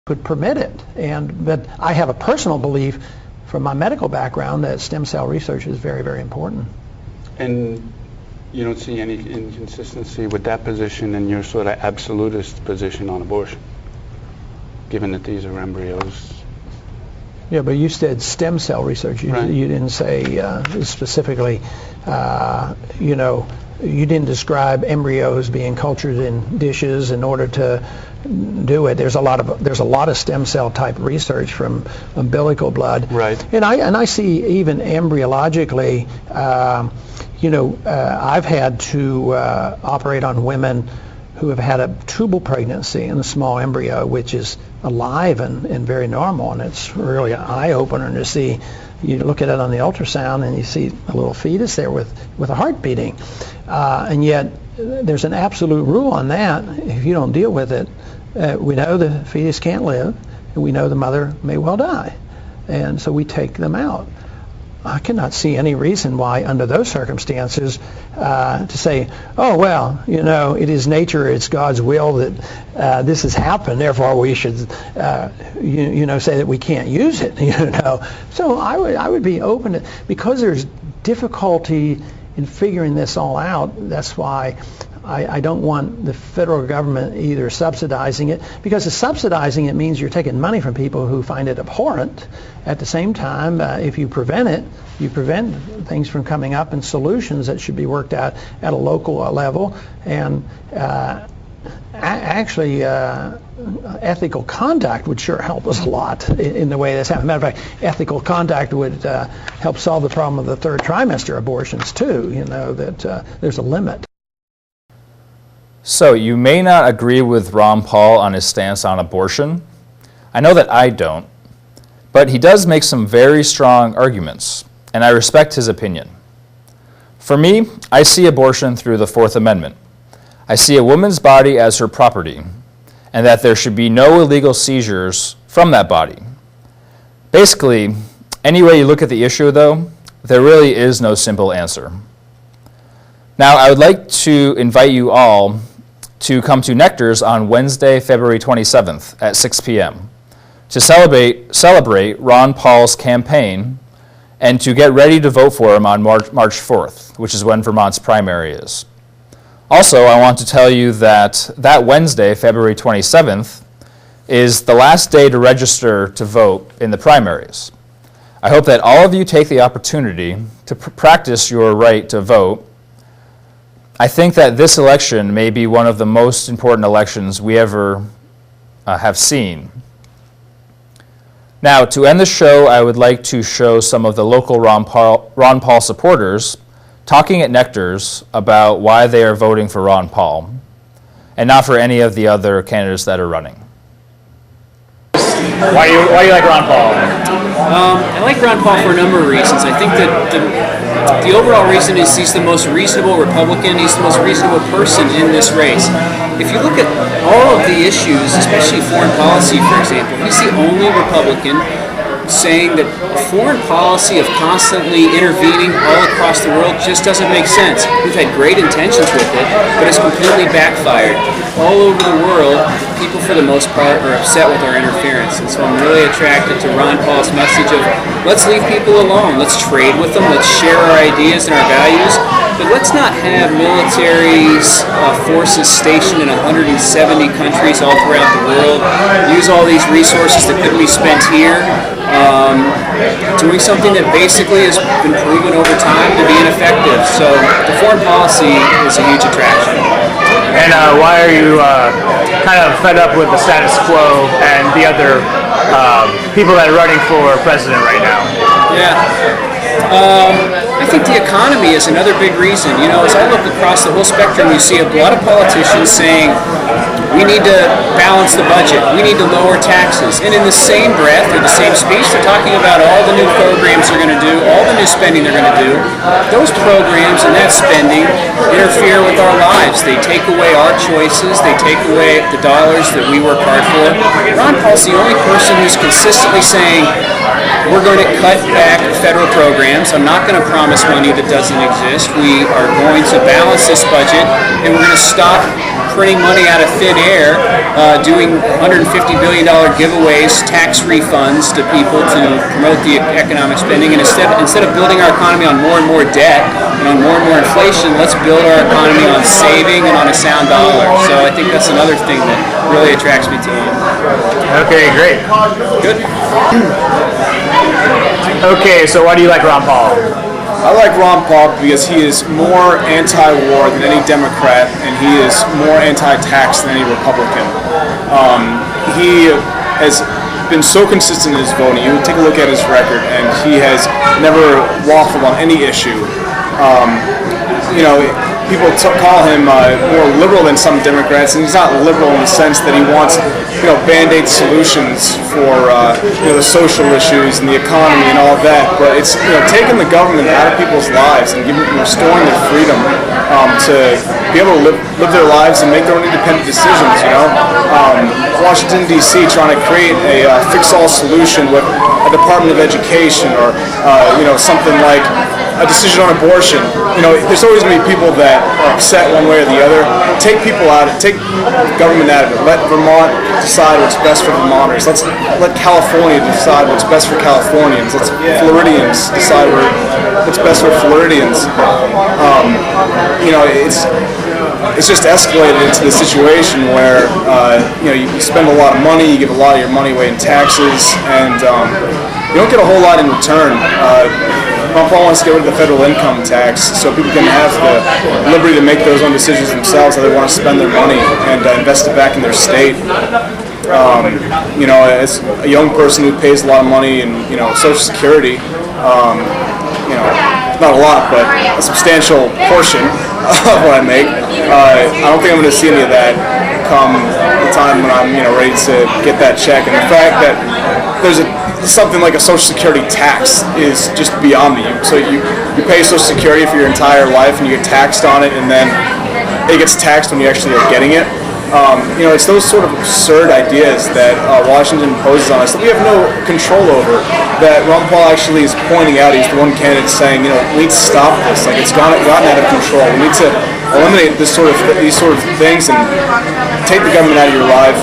could permit it. But I have a personal belief from my medical background that stem cell research is very, very important. And you don't see any inconsistency with that position and your sort of absolutist position on abortion, given that these are embryos? Yeah, but you said stem cell research. You didn't say specifically, you didn't describe embryos being cultured in dishes in order to do it. There's a lot of stem cell type research from umbilical blood. Right. And I see even embryologically, I've had to operate on women who have had a tubal pregnancy and a small embryo, which is alive and very normal, and it's really an eye-opener to see. You look at it on the ultrasound and you see a little fetus there with a heart beating, and yet there's an absolute rule on that. If you don't deal with it, we know the fetus can't live, and we know the mother may well die, and so we take them out. I cannot see any reason why, under those circumstances, to say, oh, well, it is nature, it's God's will that this has happened, therefore we should, say that we can't use it, So I would be open to, because there's difficulty in figuring this all out. That's why I don't want the federal government either subsidizing it, because subsidizing it means you're taking money from people who find it abhorrent. At the same time, if you prevent it, you prevent things from coming up and solutions that should be worked out at a local level. And actually, ethical conduct would sure help us a lot in the way that's happening. Matter of fact, ethical conduct would help solve the problem of the third trimester abortions too, that there's a limit. So you may not agree with Ron Paul on his stance on abortion. I know that I don't, but he does make some very strong arguments, and I respect his opinion. For me, I see abortion through the Fourth Amendment. I see a woman's body as her property, and that there should be no illegal seizures from that body. Basically, any way you look at the issue, though, there really is no simple answer. Now, I would like to invite you all to come to Nectars on Wednesday, February 27th at 6 p.m. to celebrate Ron Paul's campaign and to get ready to vote for him on March 4th, which is when Vermont's primary is. Also, I want to tell you that Wednesday, February 27th, is the last day to register to vote in the primaries. I hope that all of you take the opportunity to practice your right to vote. I think that this election may be one of the most important elections we ever have seen. Now, to end the show, I would like to show some of the local Ron Paul supporters talking at Nectars about why they are voting for Ron Paul, and not for any of the other candidates that are running. Why do you like Ron Paul? I like Ron Paul for a number of reasons. I think that the overall reason is he's the most reasonable Republican. He's the most reasonable person in this race. If you look at all of the issues, especially foreign policy, for example, he's the only Republican saying that foreign policy of constantly intervening all across the world just doesn't make sense. We've had great intentions with it, but it's completely backfired. All over the world, people for the most part are upset with our interference, and so I'm really attracted to Ron Paul's message of let's leave people alone, let's trade with them, let's share our ideas and our values, but let's not have military forces stationed in 170 countries all throughout the world, use all these resources that could be spent here, doing something that basically has been proven over time to be ineffective. So the foreign policy is a huge attraction. And why are you kind of fed up with the status quo and the other people that are running for president right now? Yeah. I think the economy is another big reason. As I look across the whole spectrum, you see a lot of politicians saying, we need to balance the budget, we need to lower taxes. And in the same breath, or the same speech, they're talking about all the new programs they're going to do, all the new spending they're going to do. Those programs and that spending interfere with our lives. They take away our choices, they take away the dollars that we work hard for. Ron Paul's the only person who's consistently saying, we're going to cut back federal programs. I'm not going to promise money that doesn't exist. We are going to balance this budget, and we're going to stop printing money out of thin air, doing $150 billion giveaways, tax refunds to people to promote the economic spending. And instead of building our economy on more and more debt and on more and more inflation, let's build our economy on saving and on a sound dollar. So I think that's another thing that really attracts me to him. Okay, great. Good. Okay, so why do you like Ron Paul? I like Ron Paul because he is more anti-war than any Democrat, and he is more anti-tax than any Republican. He has been so consistent in his voting. You take a look at his record, and he has never waffled on any issue. People call him more liberal than some Democrats, and he's not liberal in the sense that he wants, band-aid solutions for the social issues and the economy and all of that. But it's taking the government out of people's lives and restoring their freedom to be able to live their lives and make their own independent decisions. Washington D.C. trying to create a fix-all solution with a Department of Education or something like a decision on abortion. There's always going to be people that are upset one way or the other. Take people out, take government out of it. Let Vermont decide what's best for Vermonters. Let California decide what's best for Californians. Let Floridians decide what's best for Floridians. It's just escalated into the situation where you spend a lot of money, you give a lot of your money away in taxes, and you don't get a whole lot in return. Ron Paul wants to get rid of the federal income tax so people can have the liberty to make those own decisions themselves how they want to spend their money and invest it back in their state. As a young person who pays a lot of money in Social Security, not a lot, but a substantial portion of what I make. I don't think I'm going to see any of that come the time when I'm ready to get that check. And the fact that there's something like a Social Security tax is just beyond me. So you pay Social Security for your entire life and you get taxed on it, and then it gets taxed when you actually are getting it. It's those sort of absurd ideas that Washington imposes on us that we have no control over, that Ron Paul actually is pointing out. He's the one candidate saying, we need to stop this. Like, it's gotten out of control. We need to eliminate these sort of things and take the government out of your life.